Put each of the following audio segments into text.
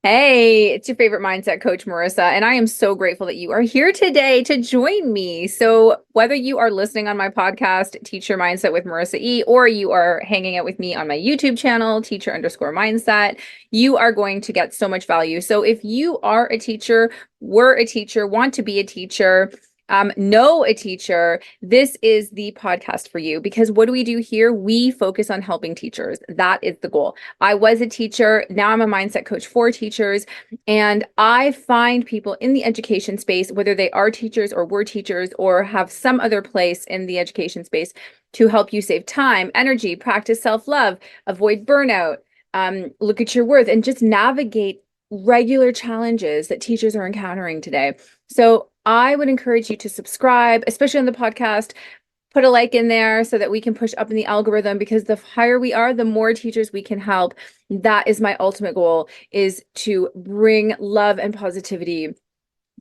Hey, it's your favorite mindset coach, Marissa, and I am so grateful that you are here today to join me. So, whether you are listening on my podcast, Teach Your Mindset with Marissa E., or you are hanging out with me on my YouTube channel, teacher_mindset, you are going to get so much value. So, if you are a teacher, were a teacher, want to be a teacher, know a teacher, this is the podcast for you because what do we do here? We focus on helping teachers. That is the goal. I was a teacher. Now I'm a mindset coach for teachers. And I find people in the education space, whether they are teachers or were teachers or have some other place in the education space to help you save time, energy, practice self-love, avoid burnout, look at your worth, and just navigate regular challenges that teachers are encountering today. So I would encourage you to subscribe, especially on the podcast. Put a like in there so that we can push up in the algorithm because the higher we are, the more teachers we can help. That is my ultimate goal, is to bring love and positivity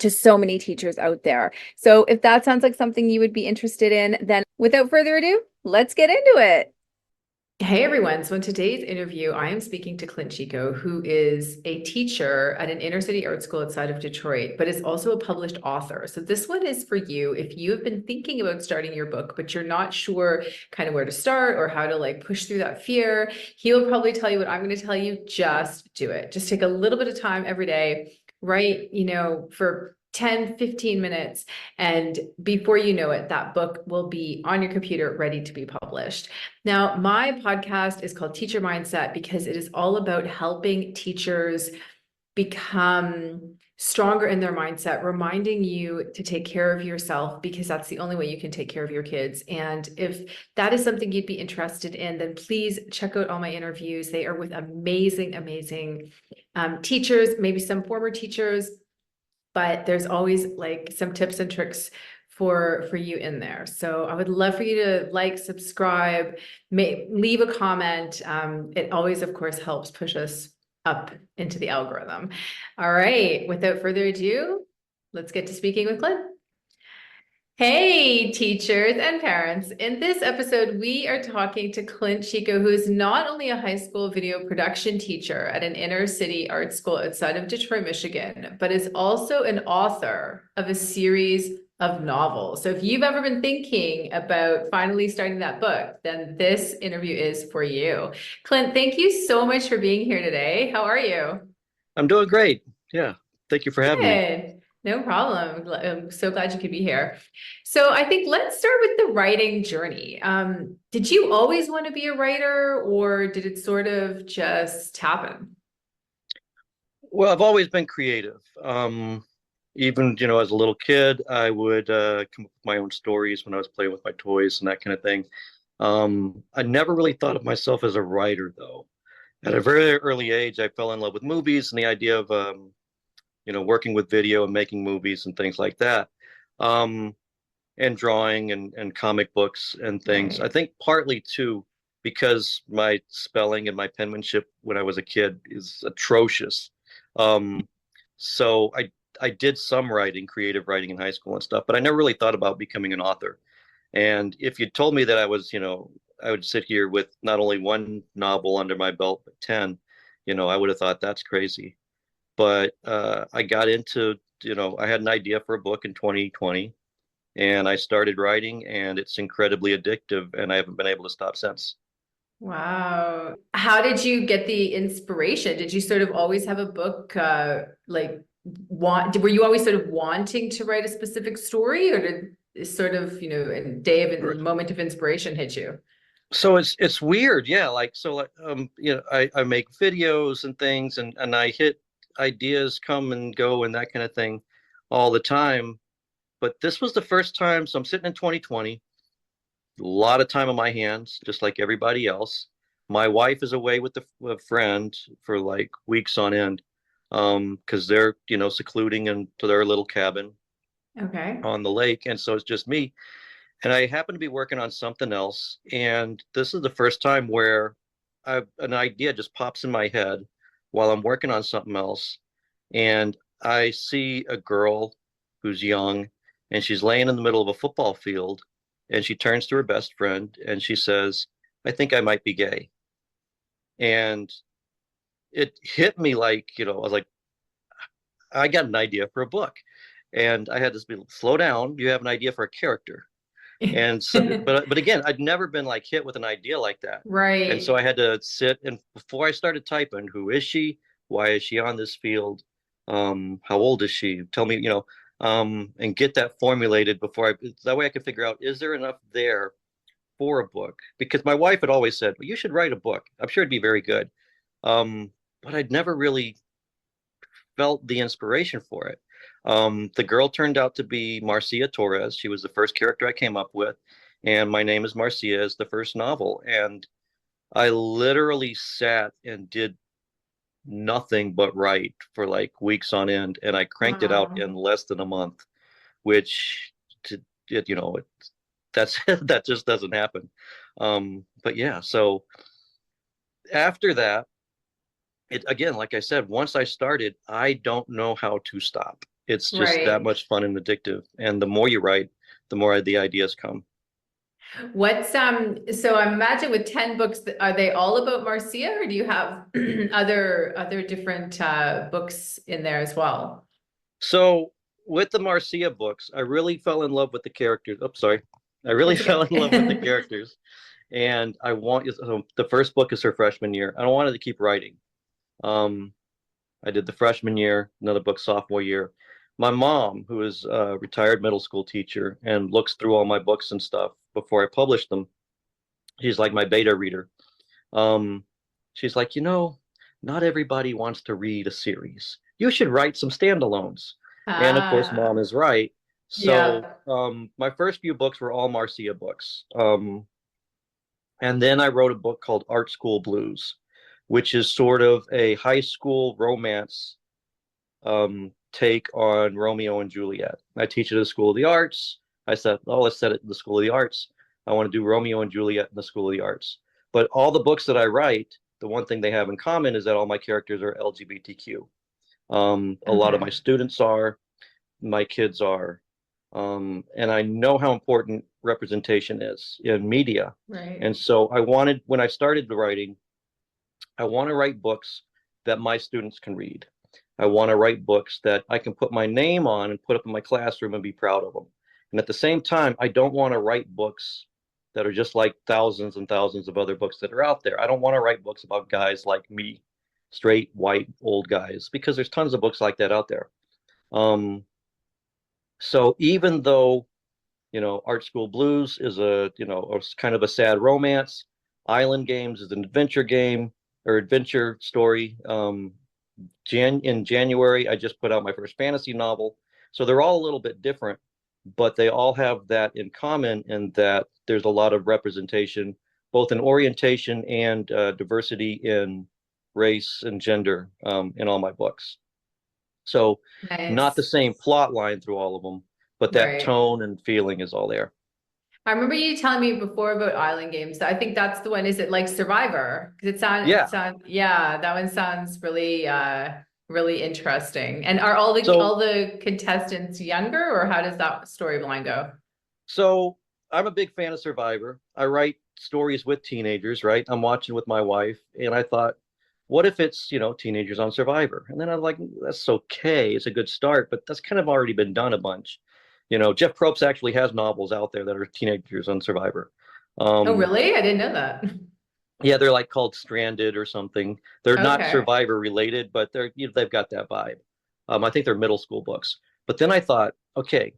to so many teachers out there. So if that sounds like something you would be interested in, then without further ado, let's get into it. Hey everyone. So in today's interview, I am speaking to Clint Chico, who is a teacher at an inner city art school outside of Detroit, but is also a published author. So this one is for you if you have been thinking about starting your book, but you're not sure kind of where to start or how to like push through that fear. He will probably tell you what I'm going to tell you. Just do it. Just take a little bit of time every day, write, for 10, 15 minutes. And before you know it, that book will be on your computer ready to be published. Now, my podcast is called Teacher Mindset because it is all about helping teachers become stronger in their mindset, reminding you to take care of yourself because that's the only way you can take care of your kids. And if that is something you'd be interested in, then please check out all my interviews. They are with amazing, amazing teachers, maybe some former teachers, but there's always like some tips and tricks for you in there. So I would love for you to like, subscribe, leave a comment. It always, of course, helps push us up into the algorithm. All right, without further ado, let's get to speaking with Clint. Hey, teachers and parents. In this episode, we are talking to Clint Chico, who is not only a high school video production teacher at an inner city art school outside of Detroit, Michigan, but is also an author of a series of novels. So if you've ever been thinking about finally starting that book, then this interview is for you. Clint, thank you so much for being here today. How are you? I'm doing great. Yeah. Thank you for having me. Good. No problem. I'm so glad you could be here. So I think let's start with the writing journey. Did you always want to be a writer or did it sort of just happen? Well, I've always been creative. Even, as a little kid, I would come up with my own stories when I was playing with my toys and that kind of thing. I never really thought of myself as a writer, though. At a very early age, I fell in love with movies and the idea of, working with video and making movies and things like that. Um, and drawing and comic books and things. I Right. think partly too because my spelling and my penmanship when I was a kid is atrocious. Um, so I did some writing, creative writing in high school and stuff, but I never really thought about becoming an author. And if you told me that I was, I would sit here with not only one novel under my belt, but 10, I would have thought that's crazy. But I got into, I had an idea for a book in 2020 and I started writing, and it's incredibly addictive, and I haven't been able to stop since. Wow. How did you get the inspiration? Did you sort of always have a book, were you always sort of wanting to write a specific story, or did this sort of, a day of a moment of inspiration hit you? So it's weird, yeah. I make videos and things, and I hit ideas come and go and that kind of thing all the time. But this was the first time. So I'm sitting in 2020, a lot of time on my hands, just like everybody else. My wife is away with a friend for like weeks on end, because they're secluding into their little cabin Okay. on the lake, and so it's just me. And I happen to be working on something else, and this is the first time where an idea just pops in my head while I'm working on something else, and I see a girl who's young, and she's laying in the middle of a football field, and she turns to her best friend and she says, "I think I might be gay." And it hit me like, I was like, I got an idea for a book. And I had to be slow down. You have an idea for a character. And so, but again, I'd never been like hit with an idea like that. And so Right. I had to sit, and before I started typing, who is she? Why is she on this field? How old is she? Tell me, and get that formulated before that way I could figure out, is there enough there for a book? Because my wife had always said, well, you should write a book. I'm sure it'd be very good. Um, but I'd never really felt the inspiration for it. The girl turned out to be Marcia Torres. She was the first character I came up with, and My Name is Marcia is the first novel. And I literally sat and did nothing but write for like weeks on end, and I cranked it out Wow. in less than a month, which to it, that's that just doesn't happen. But yeah, so after that, it again, like I said, once I started, I don't know how to stop. It's just that Right. much fun and addictive. And the more you write, the more the ideas come. What's so I imagine with 10 books, are they all about Marcia, or do you have other different books in there as well? So with the Marcia books, I really fell in love with the characters. Oh, sorry. I really That's fell in love with the okay. characters. And so the first book is her freshman year. I don't wanted to keep writing. Um, I did the freshman year, another book sophomore year. My mom, who is a retired middle school teacher and looks through all my books and stuff before I publish them, she's like my beta reader. Um, she's like, not everybody wants to read a series. You should write some standalones. And of course, mom Ah, is right. So yeah. my first few books were all Marcia books. And then I wrote a book called Art School Blues, which is sort of a high school romance take on Romeo and Juliet. I teach at the School of the Arts. I said, oh, let's set it in the School of the Arts. I want to do Romeo and Juliet in the School of the Arts. But all the books that I write, the one thing they have in common is that all my characters are LGBTQ. A lot of my Okay. students are, my kids are. And I know how important representation is in media. Right. And so when I started the writing, I want to write books that my students can read. I want to write books that I can put my name on and put up in my classroom and be proud of them. And at the same time, I don't want to write books that are just like thousands and thousands of other books that are out there. I don't want to write books about guys like me, straight, white, old guys, because there's tons of books like that out there. Um, so even though, Art School Blues is kind of a sad romance, Island Games is an adventure game or adventure story. In January, I just put out my first fantasy novel. So they're all a little bit different, but they all have that in common in that there's a lot of representation, both in orientation and diversity in race and gender in all my books. So not the Nice. same plot line through all of them, but that Right. tone and feeling is all there. I remember you telling me before about Island Games. I think that's the one. Is it like Survivor? Because Yeah. yeah, that one sounds really really interesting. And are So all the contestants younger, or how does that storyline go? So I'm a big fan of Survivor. I write stories with teenagers, right? I'm watching with my wife, and I thought, what if it's, teenagers on Survivor? And then I'm like, that's okay. It's a good start, but that's kind of already been done a bunch. Jeff Probst actually has novels out there that are teenagers on Survivor. Oh, Um, really? I didn't know that. yeah, they're like called Stranded or something. They're not Okay. Survivor related, but they've got that vibe. I think they're middle school books. But then I thought, okay,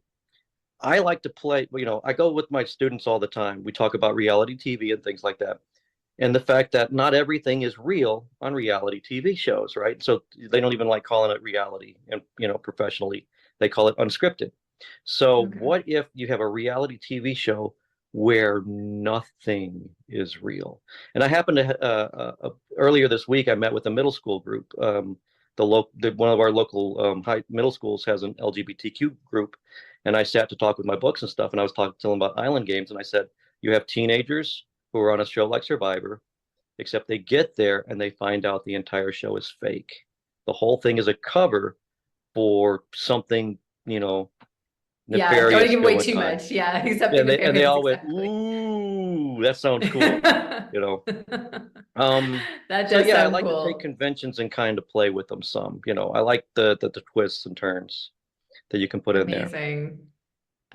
I like to play, I go with my students all the time. We talk about reality TV and things like that. And the fact that not everything is real on reality TV shows, right? So they don't even like calling it reality and, professionally, they call it unscripted. So Okay. what if you have a reality TV show where nothing is real? And I happened to earlier this week I met with a middle school group. One of our local high middle schools has an LGBTQ group, and I sat to talk with my books and stuff. And I was talking to them about Island Games, and I said, you have teenagers who are on a show like Survivor, except they get there and they find out the entire show is fake. The whole thing is a cover for something, you know, Yeah, don't want to nefarious give away going too on. much. Yeah, except the And they nefarious, all went, exactly. ooh, that sounds cool, you know. That So does yeah, I sound like to take cool. conventions and kind of play with them some. I like the twists and turns that you can put in there. Amazing.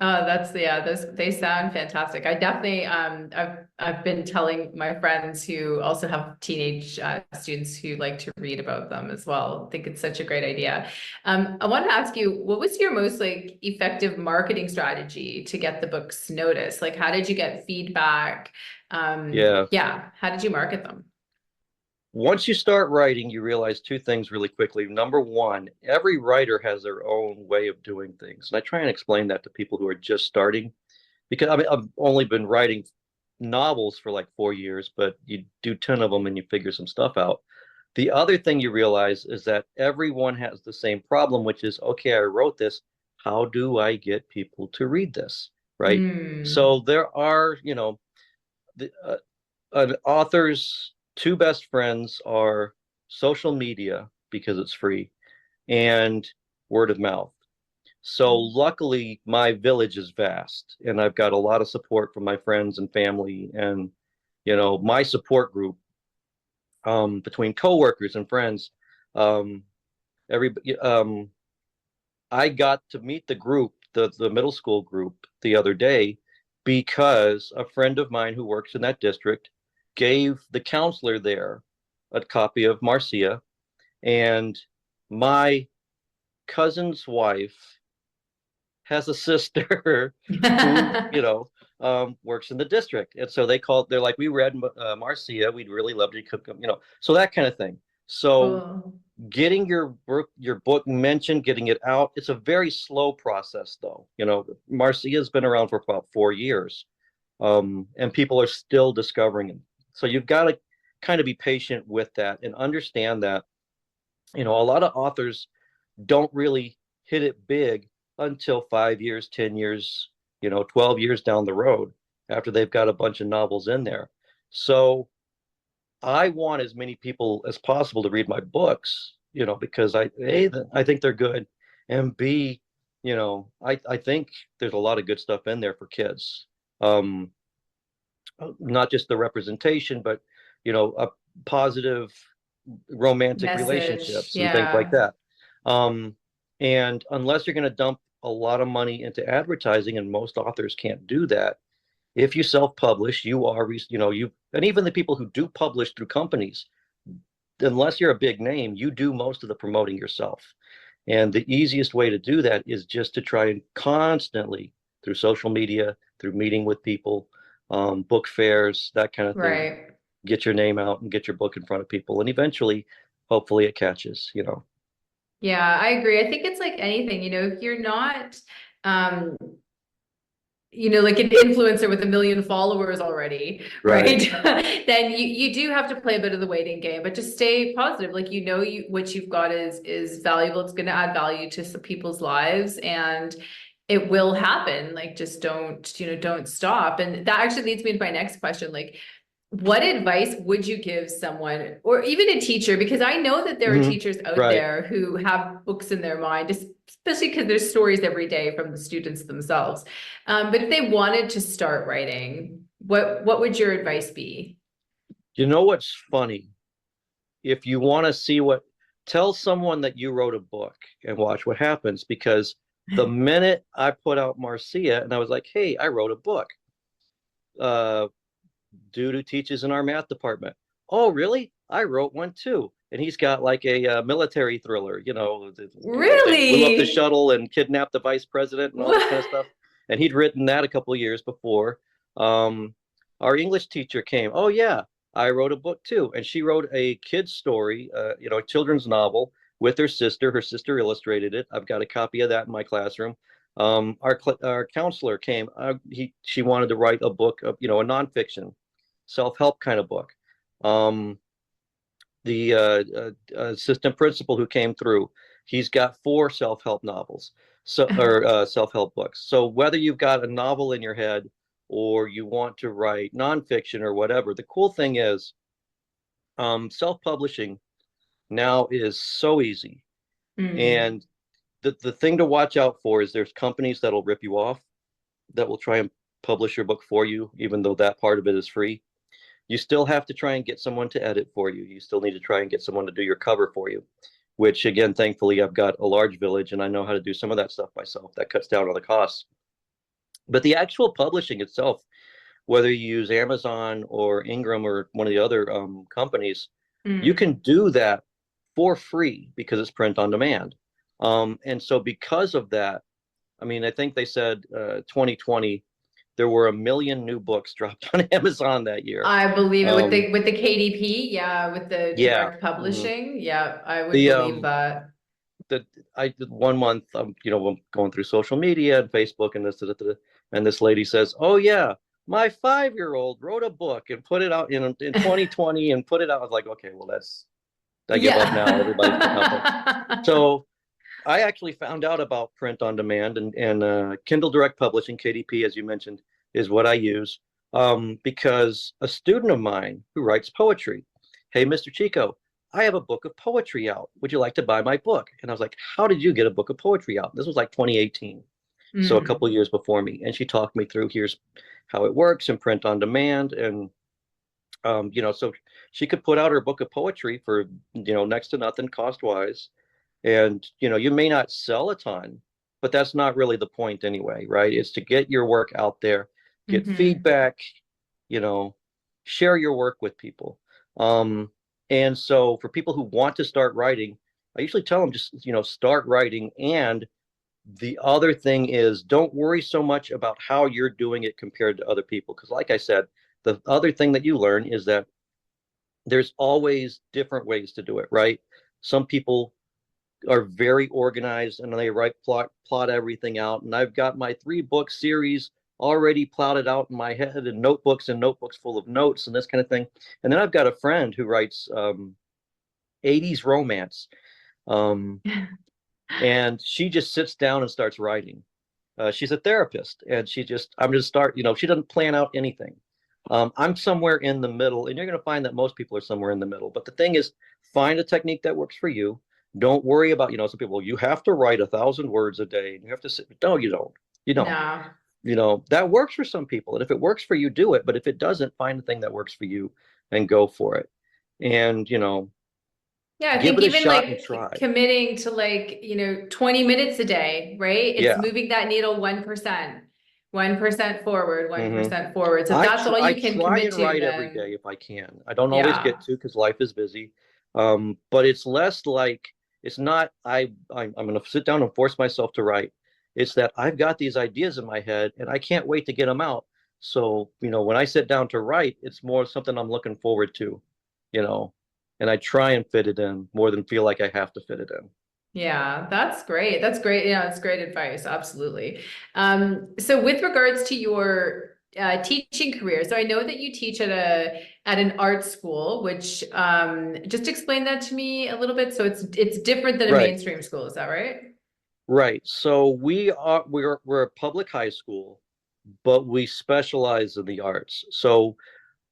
Oh, that's yeah, those they sound fantastic. I definitely I've been telling my friends who also have teenage students who like to read about them as well. I think it's such a great idea. I wanted to ask you, what was your most like effective marketing strategy to get the books noticed? Like how did you get feedback? Yeah. Yeah, how did you market them? Once you start writing, you realize two things really quickly. Number one, every writer has their own way of doing things. And I try and explain that to people who are just starting because I mean, I've only been writing novels for like 4 years, but you do 10 of them and you figure some stuff out. The other thing you realize is that everyone has the same problem, which is, okay, I wrote this. How do I get people to read this? Right. Mm. So there are, the, an author's two best friends are social media because it's free and word of mouth. So luckily, my village is vast, and I've got a lot of support from my friends and family, and my support group between coworkers and friends. Um, everybody, I got to meet the group, the middle school group, the other day because a friend of mine who works in that district gave the counselor there a copy of Marcia, and my cousin's wife has a sister who, works in the district. And so they're like, we read Marcia. We'd really love to cook them, so that kind of thing. So Cool. getting your book mentioned, getting it out, it's a very slow process though. Marcia's been around for about 4 years. And people are still discovering it. So you've got to kind of be patient with that and understand that, a lot of authors don't really hit it big until 5 years, 10 years, 12 years down the road after they've got a bunch of novels in there. So I want as many people as possible to read my books, because I think they're good. And B, I think there's a lot of good stuff in there for kids. Um, not just the representation, but, a positive romantic Message. relationships and things like Yeah. that. Um, and unless you're going to dump a lot of money into advertising, and most authors can't do that, if you self-publish, you are, and even the people who do publish through companies, unless you're a big name, you do most of the promoting yourself. And the easiest way to do that is just to try and constantly, through social media, through meeting with people, book fairs, that kind of thing, Right. get your name out and get your book in front of people. And eventually, hopefully it catches. Yeah, I agree. I think it's like anything, if you're not, um, like an influencer with 1 million followers already, Right. right? Then you do have to play a bit of the waiting game, but just stay positive. Like what you've got is valuable. It's going to add value to some people's lives, and it will happen. Like just don't stop. And that actually leads me to my next question. Like, what advice would you give someone or even a teacher? Because I know that there are Hmm. teachers out Right. there who have books in their mind, especially because there's stories every day from the students themselves. But if they wanted to start writing, what would your advice be? You know what's funny? If you want to see tell someone that you wrote a book and watch what happens, because the minute I put out Marcia and I was like, hey, I wrote a book, uh, dude who teaches in our math department. Oh, really? I wrote one too. And he's got like a military thriller, they blew up the Really? shuttle and kidnapped the vice president and all this kind of What? stuff. And he'd written that a couple of years before. Um, our English teacher came. Oh, yeah, I wrote a book too. And she wrote a kid's story, a children's novel with her sister. Her sister illustrated it. I've got a copy of that in my classroom. Our counselor came. She wanted to write a book of, a nonfiction self-help kind of book. Um, the assistant principal who came through, he's got 4 self-help novels, or self-help books. So whether you've got a novel in your head or you want to write nonfiction or whatever, the cool thing is, self-publishing now is so easy. Hmm. And the thing to watch out for is there's companies that'll rip you off, that will try and publish your book for you, even though that part of it is free. You still have to try and get someone to edit for you. You still need to try and get someone to do your cover for you, which again, thankfully, I've got a large village and I know how to do some of that stuff myself. That cuts down on the costs. But the actual publishing itself, whether you use Amazon or Ingram or one of the other companies, you can do that for free because it's print on demand. And so because of that, I mean, I think they said 2020, there were 1 million new books dropped on Amazon that year. I believe it with the KDP, yeah, with the direct publishing. Yeah, I would believe that. I did 1 month, you know, going through social media and Facebook and this, and this lady says, "Oh yeah, my 5-year-old wrote a book and put it out in 2020 and put it out." I was like, okay, well, I give up now. Everybody's putting out. So I actually found out about print on demand and Kindle Direct Publishing, KDP, as you mentioned, is what I use because a student of mine who writes poetry, "Hey, Mr. Chico, I have a book of poetry out. Would you like to buy my book?" And I was like, "How did you get a book of poetry out?" This was like 2018. So a couple of years before me. And she talked me through, here's how it works in print on demand. And, you know, so she could put out her book of poetry for, you know, next to nothing cost wise. And, you know, you may not sell a ton, but that's not really the point anyway, right? It's to get your work out there, get feedback, you know, share your work with people. And so for people who want to start writing, I usually tell them just, you know, start writing. And the other thing is don't worry so much about how you're doing it compared to other people. Because like I said, the other thing that you learn is that there's always different ways to do it, right? Some people are very organized and they plot everything out. And I've got my 3-book series already plotted out in my head and notebooks full of notes and this kind of thing. And then I've got a friend who writes 80s romance. And she just sits down and starts writing. She's a therapist and I'm just start, you know, she doesn't plan out anything. I'm somewhere in the middle, and you're going to find that most people are somewhere in the middle. But the thing is, find a technique that works for you. Don't worry about, you know, some people, you have to write 1,000 words a day and you have to sit. No, you don't. You don't. No. You know, that works for some people. And if it works for you, do it. But if it doesn't, find the thing that works for you and go for it. And, you know, yeah, I think even like committing to like, you know, 20 minutes a day, right? It's moving that needle 1%. 1% forward, 1% forward. So that's all you can commit to. I try and write every day if I can. I don't always get to because life is busy. But it's less like, it's not, I'm going to sit down and force myself to write. It's that I've got these ideas in my head and I can't wait to get them out. So, you know, when I sit down to write, it's more something I'm looking forward to, you know, and I try and fit it in more than feel like I have to fit it in. Yeah, that's great. That's great. Yeah, that's great advice. Absolutely. So with regards to your teaching career, so I know that you teach at an art school, which just explain that to me a little bit. So it's different than a mainstream school, is that right? Right. So we're a public high school, but we specialize in the arts. So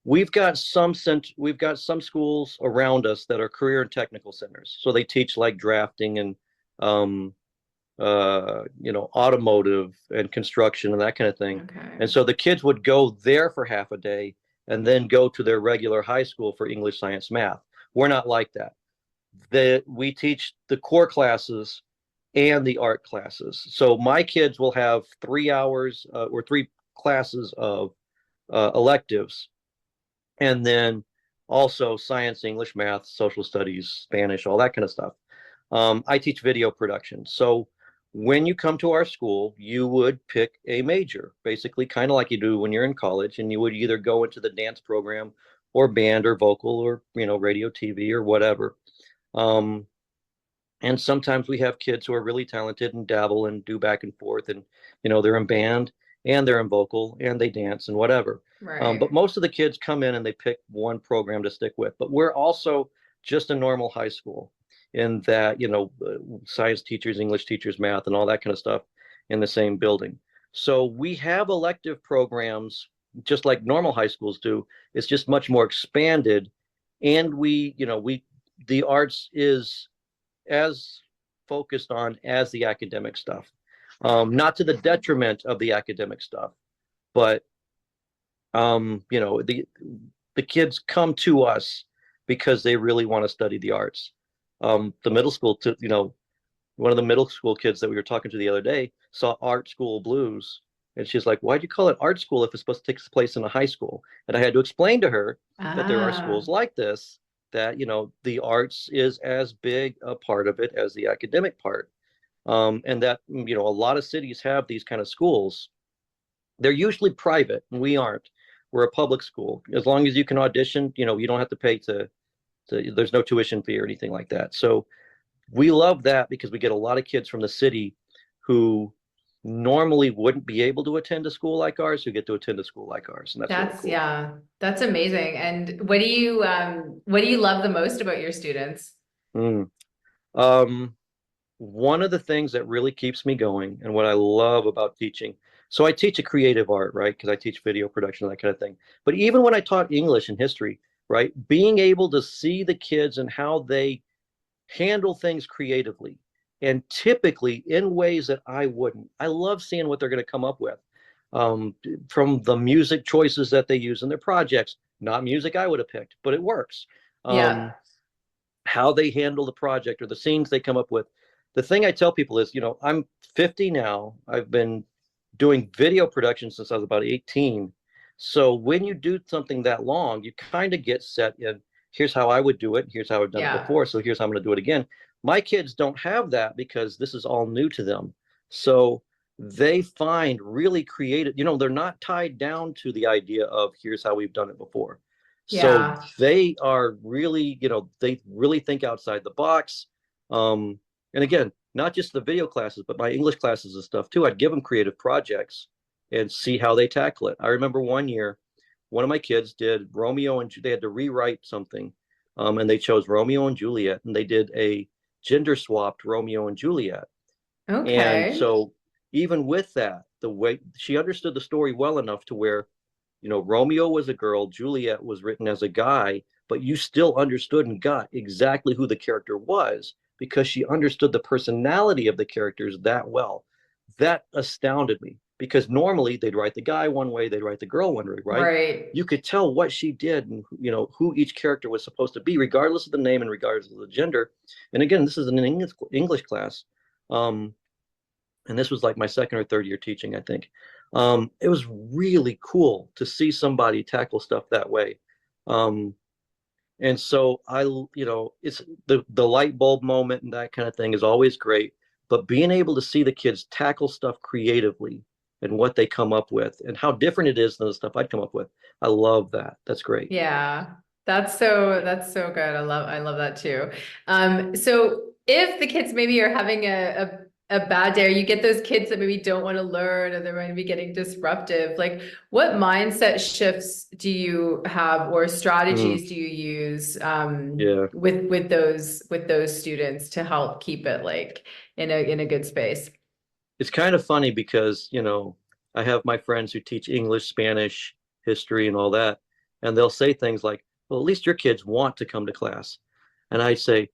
we've got some schools around us that are career and technical centers. So they teach like drafting and you know, automotive and construction and that kind of thing. Okay. And so the kids would go there for half a day and then go to their regular high school for English, science, math. We're not like that. We teach the core classes and the art classes. So my kids will have 3 hours or 3 classes of electives. And then also science, English, math, social studies, Spanish, all that kind of stuff. I teach video production. So when you come to our school, you would pick a major, basically kind of like you do when you're in college, and you would either go into the dance program or band or vocal or, you know, radio, TV or whatever. And sometimes we have kids who are really talented and dabble and do back and forth, and, you know, they're in band and they're in vocal and they dance and whatever. Right. But most of the kids come in and they pick one program to stick with. But we're also just a normal high school in that, you know, science teachers, English teachers, math, and all that kind of stuff in the same building. So we have elective programs just like normal high schools do. It's just much more expanded. And the arts is as focused on as the academic stuff. Not to the detriment of the academic stuff, but you know, the kids come to us because they really want to study the arts. The middle school, you know, one of the middle school kids that we were talking to the other day saw Art School Blues, and she's like, "Why'd you call it art school if it's supposed to take place in a high school?" And I had to explain to her that there are schools Ah, like this, that, you know, the arts is as big a part of it as the academic part. And that, you know, a lot of cities have these kind of schools. They're usually private, and we aren't. We're a public school. As long as you can audition, you know, you don't have to pay to there's no tuition fee or anything like that. So we love that because we get a lot of kids from the city who normally wouldn't be able to attend a school like ours, who get to attend a school like ours, and that's really that's, cool. yeah, that's amazing. And what do you love the most about your students? Mm. Um, One of the things that really keeps me going and what I love about teaching, so I teach a creative art, right? Because I teach video production and that kind of thing. But even when I taught English and history, right, being able to see the kids and how they handle things creatively and typically in ways that I wouldn't. I love seeing what they're going to come up with, um, from the music choices that they use in their projects. Not music I would have picked, but it works. Yeah. Um, how they handle the project or the scenes they come up with. The thing I tell people is, you know, I'm 50 now. I've been doing video production since I was about 18. So when you do something that long, you kind of get set in, here's how I would do it. Here's how I've done it Yeah. before. So here's how I'm going to do it again. My kids don't have that because this is all new to them. So they find really creative, you know, they're not tied down to the idea of here's how we've done it before. So Yeah. they are really, you know, they really think outside the box. Um, and again, not just the video classes, but my English classes and stuff too. I'd give them creative projects and see how they tackle it. I remember one year, one of my kids did Romeo and they had to rewrite something, and they chose Romeo and Juliet, and they did a gender swapped Romeo and Juliet. And Okay. so even with that, the way she understood the story well enough to where, you know, Romeo was a girl, Juliet was written as a guy, but you still understood and got exactly who the character was because she understood the personality of the characters that well. That astounded me because normally they'd write the guy one way, they'd write the girl one way, right? Right. You could tell what she did and, you know, who each character was supposed to be, regardless of the name and regardless of the gender. And again, this is an English class. Um, and this was like my second or third year teaching, I think. It was really cool to see somebody tackle stuff that way. Um, and so you know, it's the light bulb moment and that kind of thing is always great. But being able to see the kids tackle stuff creatively and what they come up with and how different it is than the stuff I'd come up with, I love that. That's great. Yeah. That's so good. I love that too. So if the kids maybe are having a bad day, or you get those kids that maybe don't want to learn, or they're going to be getting disruptive, like what mindset shifts do you have, or Mm, strategies do you use yeah. with those students to help keep it like in a good space? It's kind of funny because, you know, I have my friends who teach English, Spanish, history, and all that, and they'll say things like, well, at least your kids want to come to class. And I say,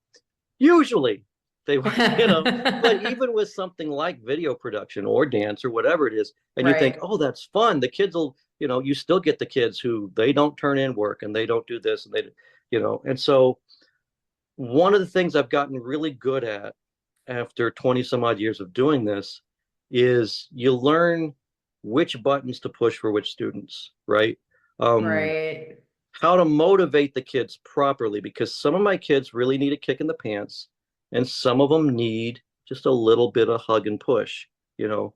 usually they, you know, but even with something like video production or dance or whatever it is, and you think, Right. oh, that's fun. The kids will, you know, you still get the kids who they don't turn in work and they don't do this and they, you know, and so one of the things I've gotten really good at after 20 some odd years of doing this is you learn which buttons to push for which students, right? Um, Right. how to motivate the kids properly because some of my kids really need a kick in the pants and some of them need just a little bit of hug and push, you know.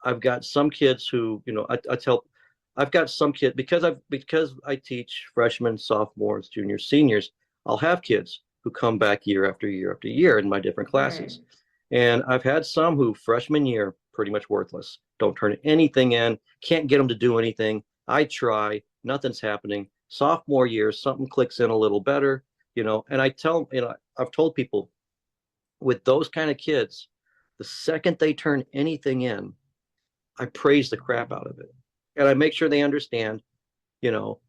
I've got some kids who, you know, I tell I've got some kids because I teach freshmen, sophomores, juniors, seniors, I'll have kids who come back year after year after year in my different Right. classes. And I've had some who freshman year pretty much worthless, don't turn anything in, can't get them to do anything. I try, nothing's happening. Sophomore year, something clicks in a little better, you know. And I tell, you know, I've told people with those kind of kids, the second they turn anything in, I praise the crap out of it. And I make sure they understand, you know,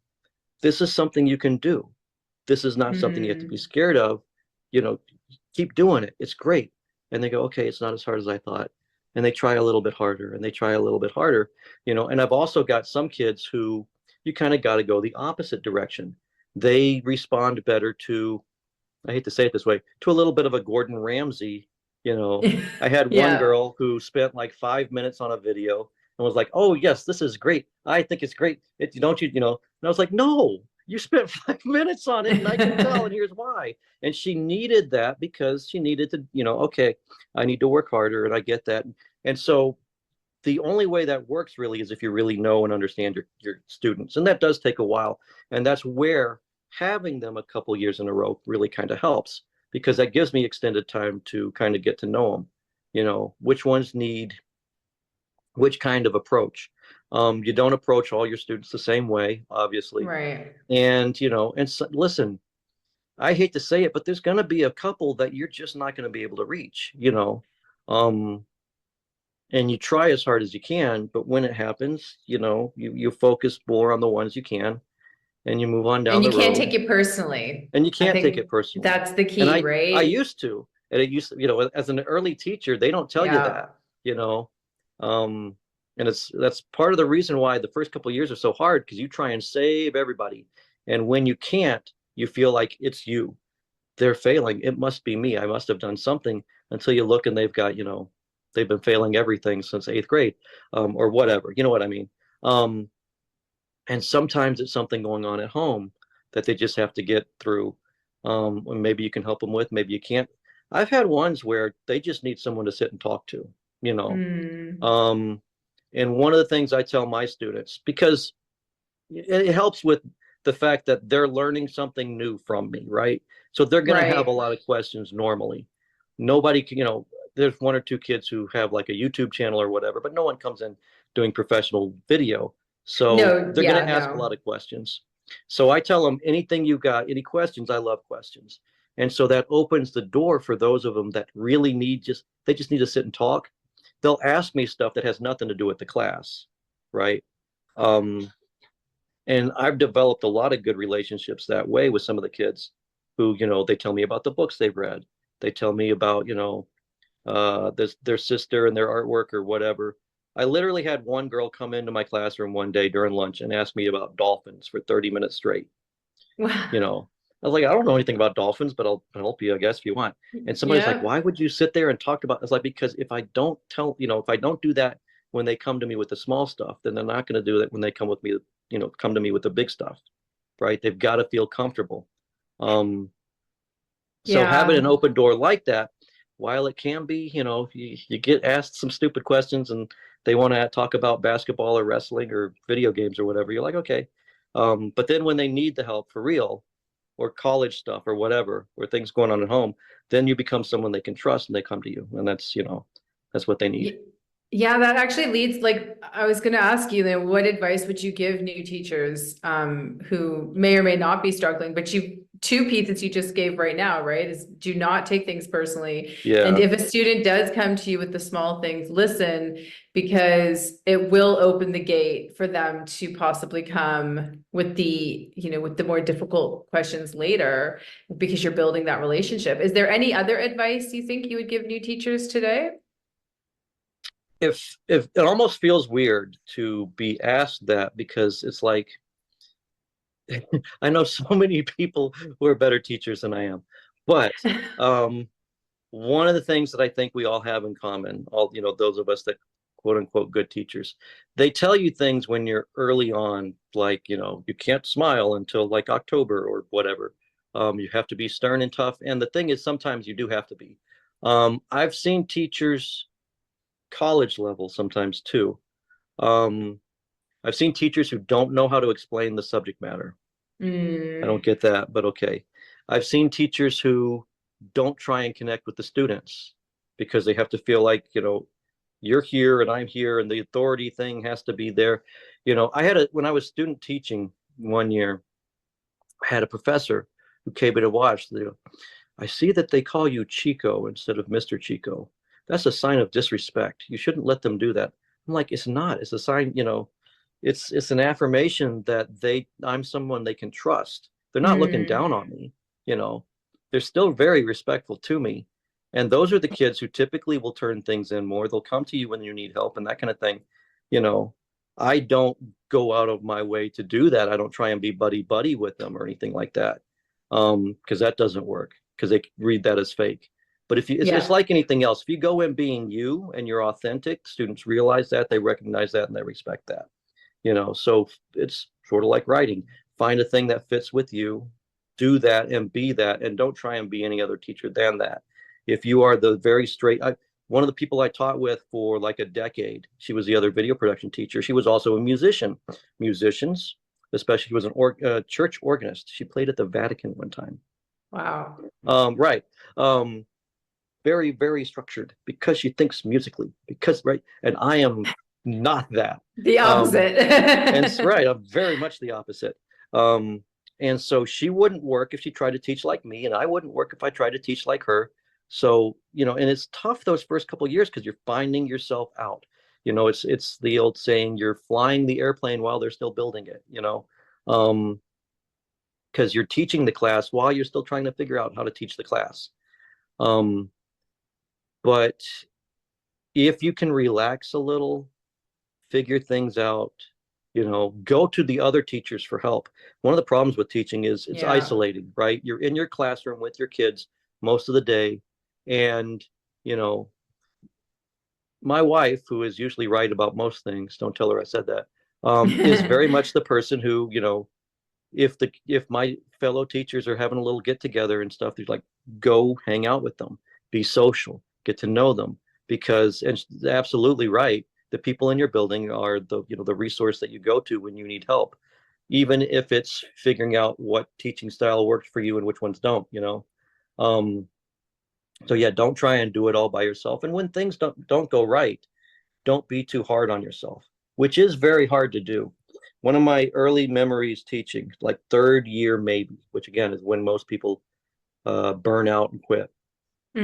this is something you can do. This is not something you have to be Mm. scared of. You know, keep doing it. It's great. And they go, okay, it's not as hard as I thought. And they try a little bit harder and they try a little bit harder, and I've also got some kids who you kind of got to go the opposite direction. They respond better to, I hate to say it this way, to a little bit of a Gordon Ramsay. I had one Yeah. girl who spent like 5 minutes on a video and was like, "Oh yes, this is great. I think it's great. Don't you, And I was like, "No, you spent 5 minutes on it, and I can tell, and here's why." And she needed that because she needed to, okay, I need to work harder, and I get that. And so the only way that works really is if you really know and understand your students, and that does take a while. And that's where having them a couple years in a row really kind of helps, because that gives me extended time to kind of get to know them, which ones need which kind of approach. You don't approach all your students the same way, obviously. Right. And listen, I hate to say it, but there's going to be a couple that you're just not going to be able to reach, um, and you try as hard as you can, but when it happens, you focus more on the ones you can, and you move on down And you the can't road. take it personally. And you I can't take it think personally. that's the And key, I right? used to, and it used to, as an early teacher, they don't tell you Yeah. that, um, and that's part of the reason why the first couple of years are so hard, because you try and save everybody, and when you can't, you feel like it's you. They're failing. It must be me. I must have done something, until you look and they've got, they've been failing everything since 8th grade, or whatever. You know what I mean? Um, and sometimes it's something going on at home that they just have to get through. Maybe you can help them with, maybe you can't. I've had ones where they just need someone to sit and talk to, you know. Mm. Um, and one of the things I tell my students, because it helps with the fact that they're learning something new from me, right? So they're going to have a Right. lot of questions normally. Nobody can, there's one or two kids who have like a YouTube channel or whatever, but no one comes in doing professional video. So No, they're going yeah, to ask a no. lot of questions. So I tell them, anything you got, any questions, I love questions. And so that opens the door for those of them that really they just need to sit and talk. They'll ask me stuff that has nothing to do with the class, right? Um, and I've developed a lot of good relationships that way with some of the kids who, they tell me about the books they've read. They tell me about, their sister and their artwork or whatever. I literally had one girl come into my classroom one day during lunch and ask me about dolphins for 30 minutes straight. Wow. You know, I was like, I don't know anything about dolphins, but I'll help you, I guess, if you want. And somebody's like, Yeah. why would you sit there and talk about? It's like, because if I don't do that when they come to me with the small stuff, then they're not going to do that when they come to me with the big stuff, right? They've got to feel comfortable. Um, so having an Yeah. open door like that, while it can be, you get asked some stupid questions and they want to talk about basketball or wrestling or video games or whatever, you're like, okay. But then when they need the help for real, or college stuff or whatever, or things going on at home, then you become someone they can trust and they come to you. And that's what they need. Yeah, that actually leads, like, I was going to ask you, then, what advice would you give new teachers who may or may not be struggling? But two pieces you just gave right now, right, is do not take things personally. And Yeah. if a student does come to you with the small things, listen, because it will open the gate for them to possibly come with with the more difficult questions later, because you're building that relationship. Is there any other advice you think you would give new teachers today? If it almost feels weird to be asked that, because it's like, I know so many people who are better teachers than I am, but um, one of the things that I think we all have in common, all those of us that quote unquote good teachers, they tell you things when you're early on, like you can't smile until like October or whatever. You have to be stern and tough, and the thing is, sometimes you do have to be. I've seen teachers college level sometimes too. Um, I've seen teachers who don't know how to explain the subject matter. I don't Mm. get that, but okay. I've seen teachers who don't try and connect with the students because they have to feel like, you're here and I'm here and the authority thing has to be there. When I was student teaching one year, I had a professor who came in and watched. I see that they call you Chico instead of Mr. Chico. That's a sign of disrespect. You shouldn't let them do that. I'm like, it's not. It's a sign, it's an affirmation that I'm someone they can trust. They're not looking down on Mm. me, you know. they're still very respectful to me. And those are the kids who typically will turn things in more. They'll come to you when you need help and that kind of thing. You know, I don't go out of my way to do that. I don't try and be buddy buddy with them or anything like that. Because that doesn't work because they read that as fake. But if you, it's Yeah. like anything else. If you go in being you and you're authentic, students realize that, they recognize that, and they respect that. So it's sort of like writing. Find a thing that fits with you, do that and be that, and don't try and be any other teacher than that. If you are the very straight, one of the people I taught with for like a decade, she was the other video production teacher. She was also a musician. Musicians, especially, she was church organist. She played at the Vatican one time. Wow. Right. Very, very structured because she thinks musically. Right, and I am not that. The opposite. And right, I'm very much the opposite. And so she wouldn't work if she tried to teach like me, and I wouldn't work if I tried to teach like her. So, and it's tough those first couple of years because you're finding yourself out. It's the old saying, you're flying the airplane while they're still building it, because you're teaching the class while you're still trying to figure out how to teach the class. But if you can relax a little, figure things out, go to the other teachers for help. One of the problems with teaching is it's isolating, right? You're in your classroom with your kids most of the day. And, my wife, who is usually right about most things, don't tell her I said that, is very much the person who, if my fellow teachers are having a little get together and stuff, they're like, go hang out with them, be social, get to know them, because, and she's absolutely right, the people in your building are the resource that you go to when you need help, even if it's figuring out what teaching style works for you and which ones don't. So yeah, don't try and do it all by yourself. And when things don't go right, don't be too hard on yourself, which is very hard to do. One of my early memories teaching, like third year maybe, which again is when most people burn out and quit.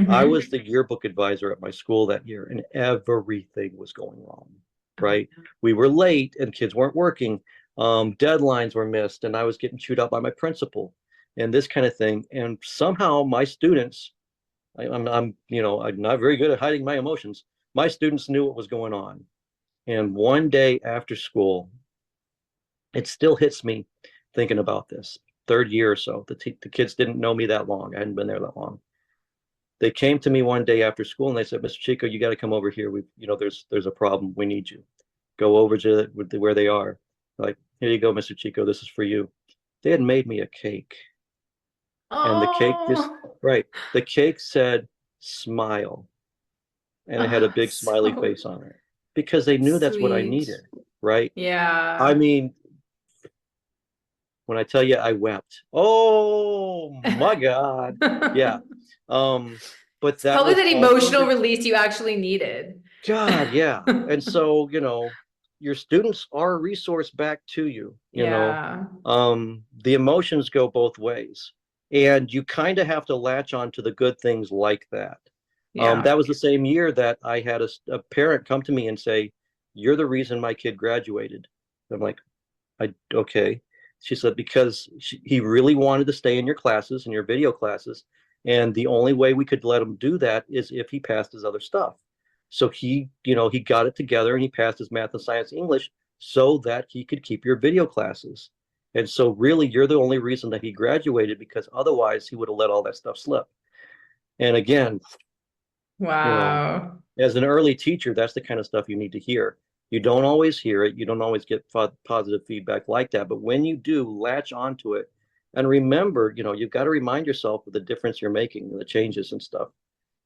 I was the yearbook advisor at my school that year, and everything was going wrong, right? We were late and kids weren't working. Deadlines were missed, and I was getting chewed out by my principal and this kind of thing. And somehow my students, I'm not very good at hiding my emotions. My students knew what was going on. And one day after school, it still hits me thinking about this. Third year or so, the kids didn't know me that long. I hadn't been there that long. They came to me one day after school and they said, "Mr. Chico, you got to come over here. There's a problem. We need you. Go over to where they are." Like, "Here you go, Mr. Chico. This is for you." They had made me a cake. And the cake the cake said smile. And it had a big smiley face on it because they knew that's what I needed. Right. Yeah. I mean, when I tell you I wept, oh my God. Yeah. But that probably was that emotional release you actually needed. God, yeah. And so, your students are a resource back to you, the emotions go both ways. And you kind of have to latch on to the good things like that. That was the same year that I had a parent come to me and say, "You're the reason my kid graduated." I'm like, okay. She said, because he really wanted to stay in your classes, in your video classes. And the only way we could let him do that is if he passed his other stuff. So he got it together and he passed his math and science English so that he could keep your video classes. And so really, you're the only reason that he graduated, because otherwise he would have let all that stuff slip. And again, wow. As an early teacher, that's the kind of stuff you need to hear. You don't always hear it. You don't always get positive feedback like that. But when you do, latch onto it and remember, you've got to remind yourself of the difference you're making, the changes and stuff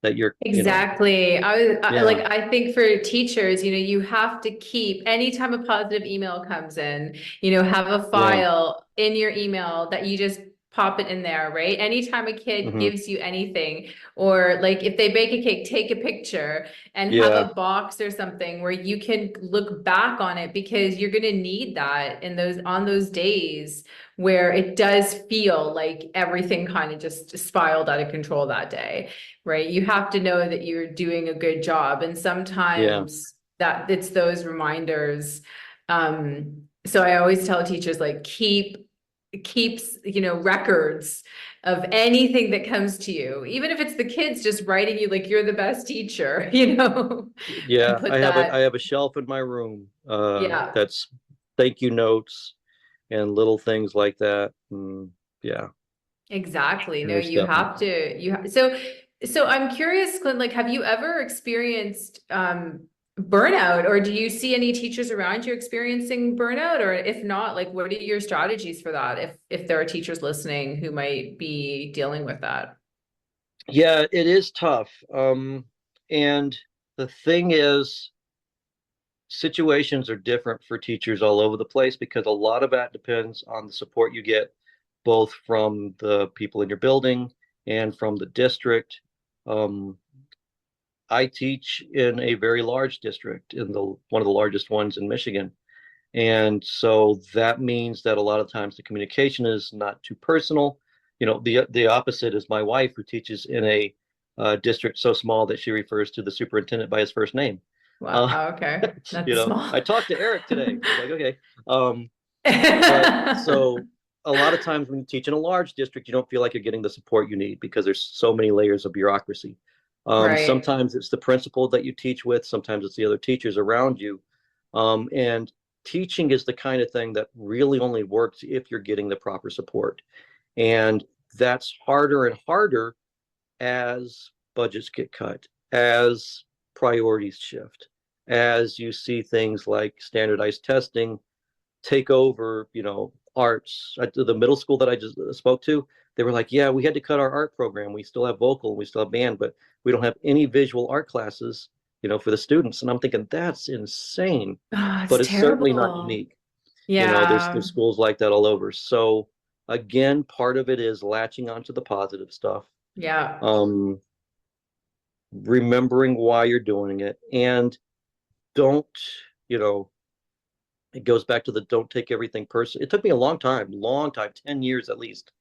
that you're exactly. I think for teachers, you have to keep, anytime a positive email comes in, have a file in your email that you just pop it in there, right? Anytime a kid gives you anything, or like if they bake a cake, take a picture and have a box or something where you can look back on it, because you're going to need that on those days where it does feel like everything kind of just spiraled out of control that day, right? You have to know that you're doing a good job. And sometimes that it's those reminders. So I always tell teachers, like, keeps records of anything that comes to you, even if it's the kids just writing you like you're the best teacher, you know, and Yeah, put I that, have a shelf in my room yeah, that's thank you notes and little things like that. Yeah, exactly. No, very you stuffy. have to, so I'm curious, Clint, like, have you ever experienced burnout, or do you see any teachers around you experiencing burnout? Or if not, like, what are your strategies for that? If there are teachers listening who might be dealing with that? Yeah, it is tough. And the thing is, situations are different for teachers all over the place because a lot of that depends on the support you get, both from the people in your building and from the district. Um, I teach in a very large district, in the one of the largest ones in Michigan. And so that means that a lot of times the communication is not too personal. The opposite is my wife, who teaches in a district so small that she refers to the superintendent by his first name. Uh, Wow, okay. That's I small. talked to Eric today. I was like, okay. But so a lot of times when you teach in a large district, you don't feel like you're getting the support you need because there's so many layers of bureaucracy. Right. Sometimes it's the principal that you teach with, sometimes it's the other teachers around you. And teaching is the kind of thing that really only works if you're getting the proper support. And that's harder and harder as budgets get cut, as priorities shift, as you see things like standardized testing take over, arts. The middle school that I just spoke to, they were like, yeah, we had to cut our art program. We still have vocal, we still have band, but we don't have any visual art classes, for the students. And I'm thinking that's insane, Oh, it's but it's certainly not terrible. unique. There's Yeah. schools like that all over. So again, part of it is latching onto the positive stuff, Yeah. um, remembering why you're doing it, and don't, you know, it goes back to the don't take everything personally. It took me a long time, 10 years at least,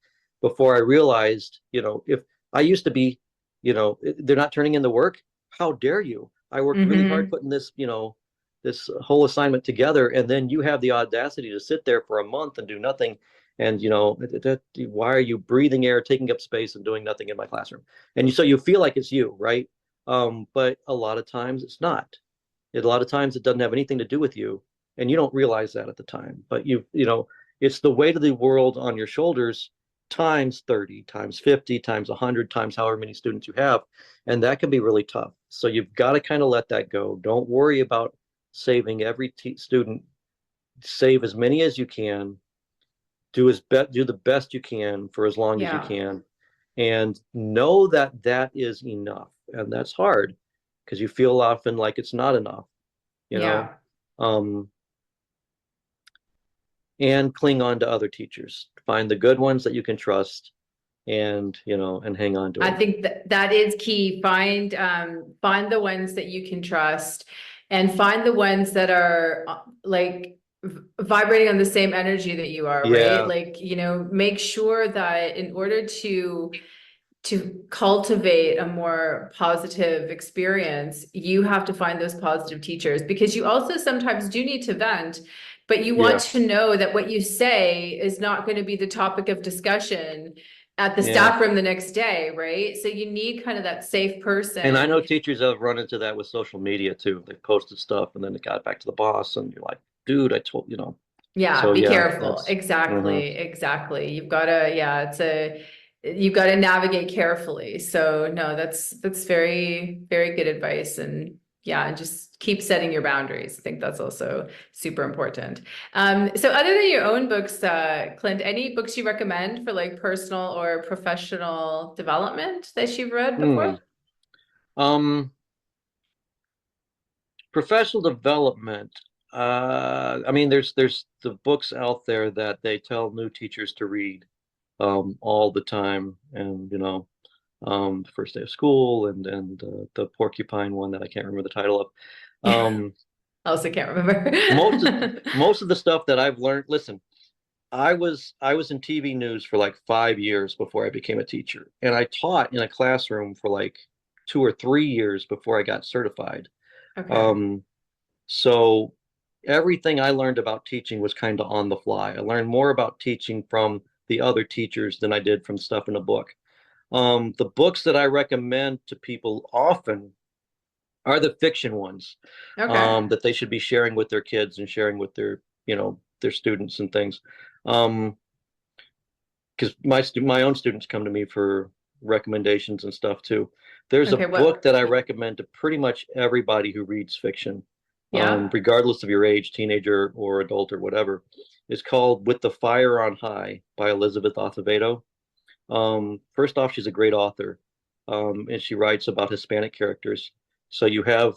before I realized, if I used to be, they're not turning in the work. How dare you? I worked really hard Hmm. putting this whole assignment together, and then you have the audacity to sit there for a month and do nothing. And why are you breathing air, taking up space, and doing nothing in my classroom? And so you feel like it's you, right? But a lot of times it's not. A lot of times it doesn't have anything to do with you, and you don't realize that at the time. But it's the weight of the world on your shoulders times 30, times 50, times 100, times however many students you have, and that can be really tough. So you've got to kind of let that go. Don't worry about saving every student. Save as many as you can. Do the best you can for as long as you Yeah. can, and know that that is enough. And that's hard because you feel often like it's not enough you know Yeah. um, and cling on to other teachers. Find the good ones that you can trust, and hang on to I them. think that that is key. Find the ones that you can trust, and find the ones that are like vibrating on the same energy that you are, right? Yeah, Like, make sure that in order to cultivate a more positive experience, you have to find those positive teachers, because you also sometimes do need to vent, but you want yeah, to know that what you say is not going to be the topic of discussion at the yeah. staff room the next day, right? So you need kind of that safe And I person. know teachers have run into that with social media too. They've posted stuff and then it got back to the boss, and you're like, dude, I told. Yeah, So be yeah, careful. that's. Mhm. Exactly, exactly. You've got to navigate carefully. So no, that's very, very good advice. And yeah, and just keep setting your boundaries. I think that's also super important. So other than your own books, Clint, any books you recommend for like personal or professional development that you've read Hmm. before? Um, Professional development. I mean, there's the books out there that they tell new teachers to read all the time, and the first day of school, and the porcupine one that I can't remember the title of. Um, I also can't most of remember. most of the stuff that I've learned. Listen, I was in TV news for like 5 years before I became a teacher, and I taught in a classroom for like 2 or 3 years before I got certified. Okay. Um, so everything I learned about teaching was kind of on the fly. I learned more about teaching from the other teachers than I did from stuff in a book. The books that I recommend to people often are the fiction ones, Okay. that they should be sharing with their kids and sharing with their, their students and things. Um, because my own students come to me for recommendations and stuff too. There's a Okay. book that What? I recommend to pretty much everybody who reads fiction, Yeah. regardless of your age, teenager or adult or whatever. It's called With the Fire on High by Elizabeth Acevedo. First off, she's a great author, and she writes about Hispanic characters. So you have,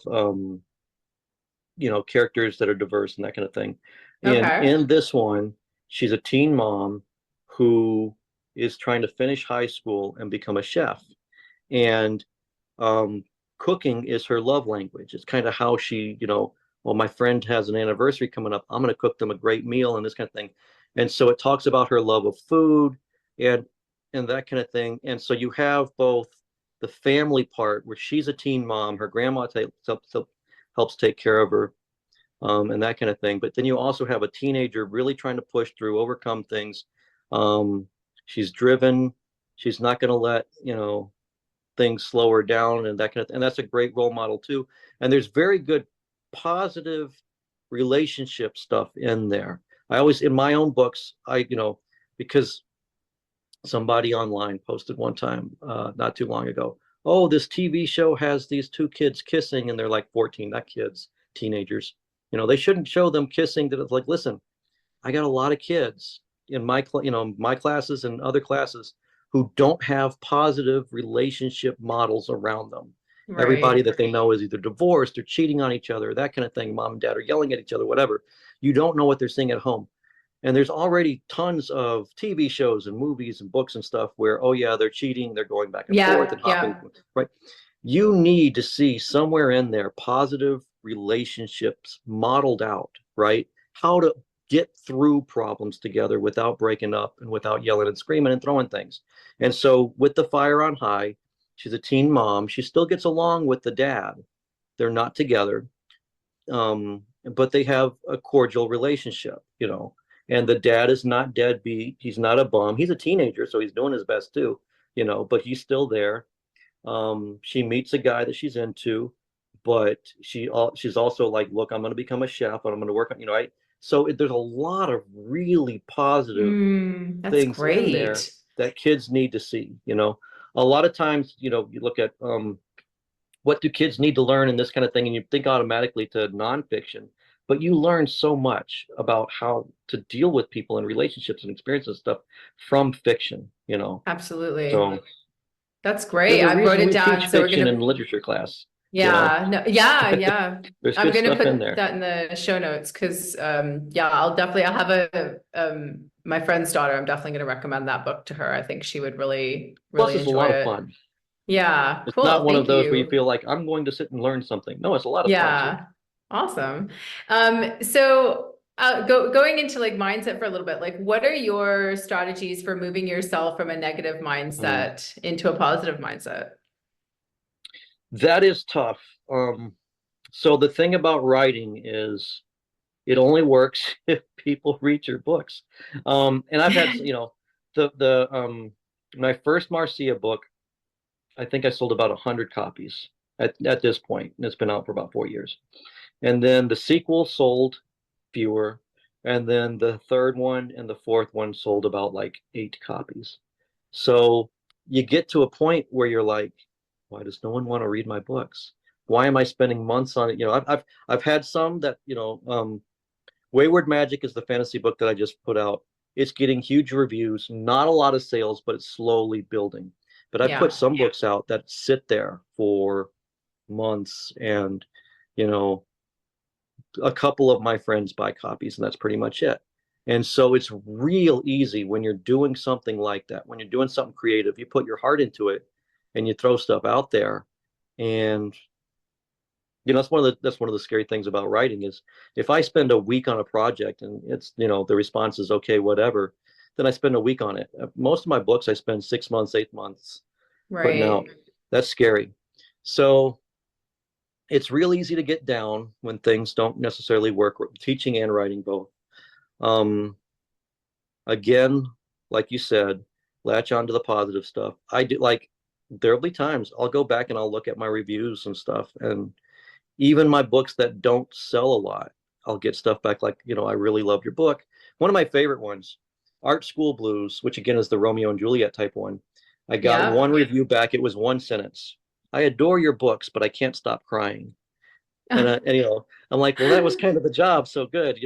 characters that are diverse and that kind of thing. And Okay. in this one, she's a teen mom who is trying to finish high school and become a chef. And um, cooking is her love language. It's kind of how she, well, my friend has an anniversary coming up. I'm going to cook them a great meal and this kind of thing. And so it talks about her love of food and that kind of thing. And so you have both the family part where she's a teen mom, her grandma helps take care of her, and that kind of thing. But then you also have a teenager really trying to push through, overcome things. Um, she's driven. She's not going to let, things slow her down and that kind of thing. And that's a great role model too. And there's very good positive relationship stuff in there. I always, in my own books, because somebody online posted one time, not too long ago, oh, this TV show has these two kids kissing and they're like 14, not kids, teenagers. They shouldn't show them kissing. That it's like, listen, I got a lot of kids in my classes and other classes who don't have positive relationship models around them. Everybody Right. that they know is either divorced or cheating on each other, that kind of thing. Mom and dad are yelling at each other, whatever. You don't know what they're seeing at home. And there's already tons of TV shows and movies and books and stuff where, oh yeah, they're cheating, they're going back and forth Yeah. and hopping, Yeah. right? You need to see somewhere in there positive relationships modeled out, right? How to get through problems together without breaking up and without yelling and screaming and throwing things. And so with the fire on high, she's a teen mom. She still gets along with the dad. They're not together, but they have a cordial relationship. And the dad is not deadbeat. He's not a bum. He's a teenager, so he's doing his best too, but he's still there. She meets a guy that she's into, but she's also like, look, I'm going to become a chef and I'm going to work on. So there's a lot of really positive That's things in there great. that kids need to see. A lot of times, you look at what do kids need to learn and this kind of thing, and you think automatically to nonfiction, but you learn so much about how to deal with people and relationships and experiences and stuff from fiction. Absolutely. So That's there's great. a I wrote reason it we down. teach So we're fiction gonna, in literature class. yeah, no, yeah, yeah. There's I'm good gonna stuff in put there. that in the show notes because yeah, I'll have a my friend's daughter, I'm definitely gonna recommend that book to her. I think she would really, Plus, really it's a enjoy lot of it. fun. Yeah, It's not cool. one of Thank those where you you. feel like I'm going to sit and learn something. No, it's a lot of fun too. Yeah, awesome. So going into like mindset for a little bit, like what are your strategies for moving yourself from a negative Mm. mindset into a positive mindset? That is tough. So the thing about writing is it only works if people read your books. And I've had, the my first Marcia book, I think I sold about 100 copies at this point, and it's been out for about 4 years. And then the sequel sold fewer, and then the third one and the fourth one sold about like 8 copies. So you get to a point where you're like, why does no one want to read my books? Why am I spending months on it? I've had some that, Wayward Magic is the fantasy book that I just put out. It's getting huge reviews, not a lot of sales, but it's slowly building. But I put Yeah. some books out that sit there for months, and you know, a couple of my friends buy copies, and that's pretty much it. And so it's real easy when you're doing something like that, when you're doing something creative, you put your heart into it and you throw stuff out there. And that's one of the scary things about writing is if I spend a week on a project and it's, the response is okay, whatever, then I spend a week on it. Most of my books I spend 6 months, 8 months putting out. Right. That's scary. So it's real easy to get down when things don't necessarily work, teaching and writing both. Um, Again, like you said, latch onto the positive stuff. I do, like, there'll be times I'll go back and I'll look at my reviews and stuff, and even my books that don't sell a lot, I'll get stuff back like, I really love your book. One of my favorite ones, Art School Blues, which again is the Romeo and Juliet type one. I got Yep. one review back. It was one sentence. I adore your books, but I can't stop crying. And I'm like, well, that was kind of the job. So good.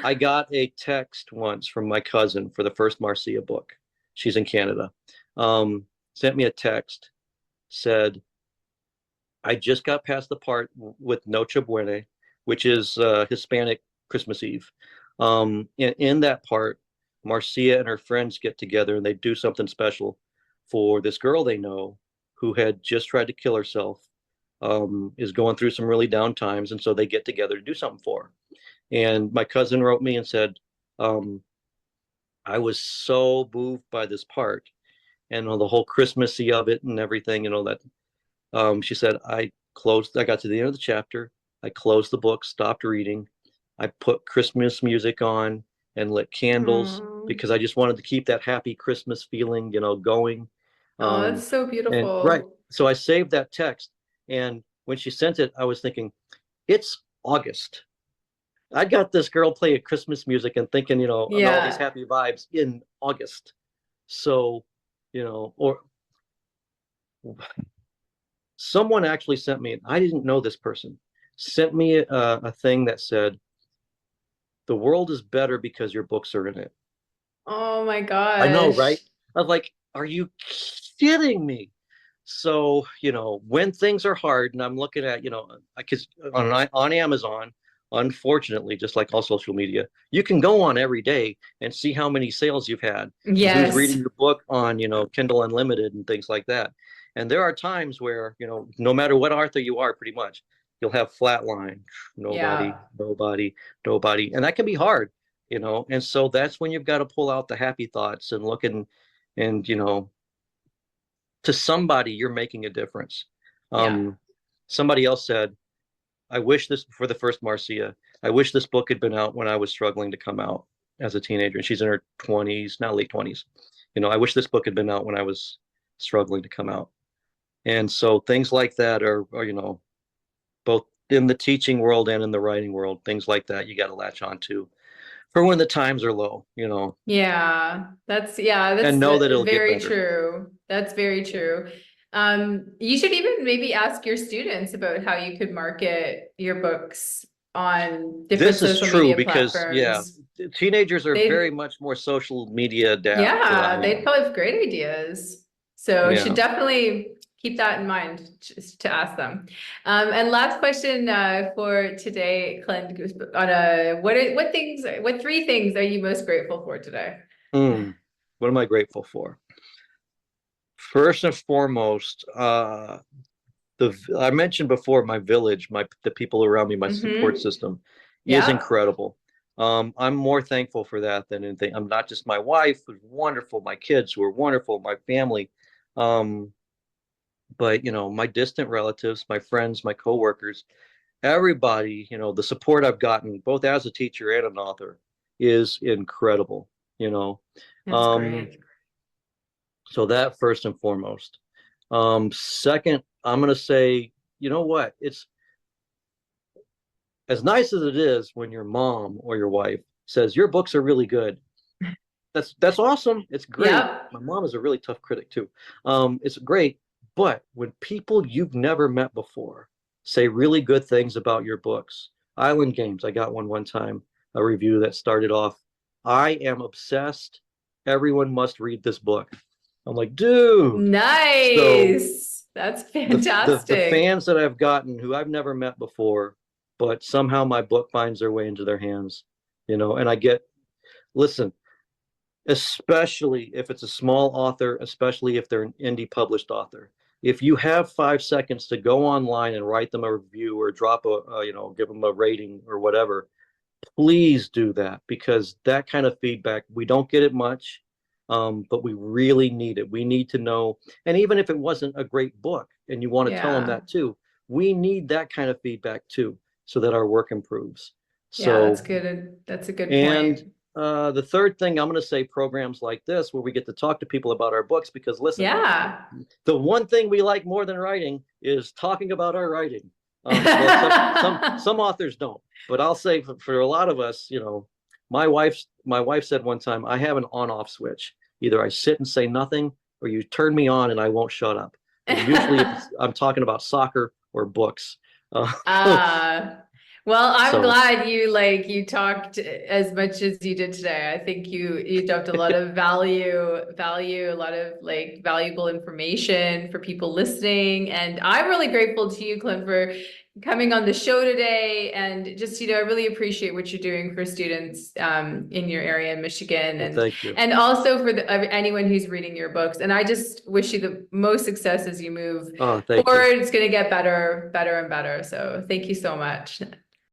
I got a text once from my cousin for the first Marcia book. She's in Canada. Sent me a text, said, I just got past the part with Noche Buena, which is Hispanic Christmas Eve. In that part, Marcia and her friends get together and they do something special for this girl they know who had just tried to kill herself, is going through some really down times. And so they get together to do something for her. And my cousin wrote me and said, I was so moved by this part and the whole Christmassy of it and everything, that she said, I got to the end of the chapter. I closed the book, stopped reading. I put Christmas music on and lit candles because I just wanted to keep that happy Christmas feeling, going. Oh, that's so And right. beautiful. So I saved that text. And when she sent it, I was thinking, it's August. I got this girl playing Christmas music and thinking, and all these Yeah. happy vibes in August. So, or someone actually sent me, I didn't know this person, sent me a thing that said, the world is better because your books are in it. Oh my I know, right? gosh. I was like, are you kidding me? So, when things are hard and I'm looking at, because on Amazon, unfortunately, just like all social media, you can go on every day and see how many sales you've had and who's Yes. reading your book on, Kindle Unlimited and things like that. And there are times where, no matter what author you are, pretty much, you'll have flatline, nobody, Yeah. nobody, nobody. And that can be hard, and so that's when you've got to pull out the happy thoughts and look and to somebody you're making a difference. Yeah. Somebody else said, I wish this for the first Marcia, I wish this book had been out when I was struggling to come out as a teenager. And she's in her 20s, now late 20s. I wish this book had been out when I was struggling to come out. And so things like that are both in the teaching world and in the writing world, things like that you got to latch on to for when the times are low, Yeah. That's and know that it'll get very better. true. That's very true. You should even maybe ask your students about how you could market your books on different This is social true media because, yeah, platforms. teenagers are very They much more social media adapt than I Yeah, they'd am. probably have great ideas. So you should Yeah. definitely keep that in mind just to ask them. And last question for today, Clint, on what three things are you most grateful for today? What am I grateful for? First and foremost, I mentioned before my village, the people around me, my support Mm-hmm. system is Yeah. incredible. I'm more thankful for that than anything. I'm not just my wife, who's wonderful, my kids who are wonderful, my family, um, but my distant relatives, my friends, my coworkers, everybody, the support I've gotten both as a teacher and an author is incredible. You know, That's um, great. so that first and foremost. Second, I'm gonna say, you know what? It's as nice as it is when your mom or your wife says your books are really good. That's awesome. It's great. Yep. My mom is a really tough critic too. It's great, but when people you've never met before say really good things about your books, Island Games, I got one time, a review that started off, I am obsessed. Everyone must read this book. I'm like, dude. So Nice. That's the fantastic. fans that I've gotten who I've never met before, but somehow my book finds their way into their hands, and listen, especially if it's a small author, especially if they're an indie published author. If you have 5 seconds to go online and write them a review or drop give them a rating or whatever, please do that because that kind of feedback, we don't get it much, but we really need it. We need to know, and even if it wasn't a great book and you want to tell them Yeah. that too, we need that kind of feedback too, so that our work improves. Yeah, that's So, good. That's a good and point. The third thing I'm going to say, programs like this where we get to talk to people about our books, because listen, Yeah. the one thing we like more than writing is talking about our writing. Well, some authors don't, but I'll say for a lot of us, my wife said one time, I have an on-off switch. Either I sit and say nothing, or you turn me on and I won't shut up. And usually I'm talking about soccer or books. Uh, well, I'm So glad you talked as much as you did today. I think you dropped a lot of value, a lot of like valuable information for people listening. And I'm really grateful to you, Clint, for coming on the show today. And just, I really appreciate what you're doing for students in your area in Michigan. well, thank you. And also for anyone who's reading your books. And I just wish you the most success as you move Oh, thank forward. you. It's going to get better and better. So thank you so much.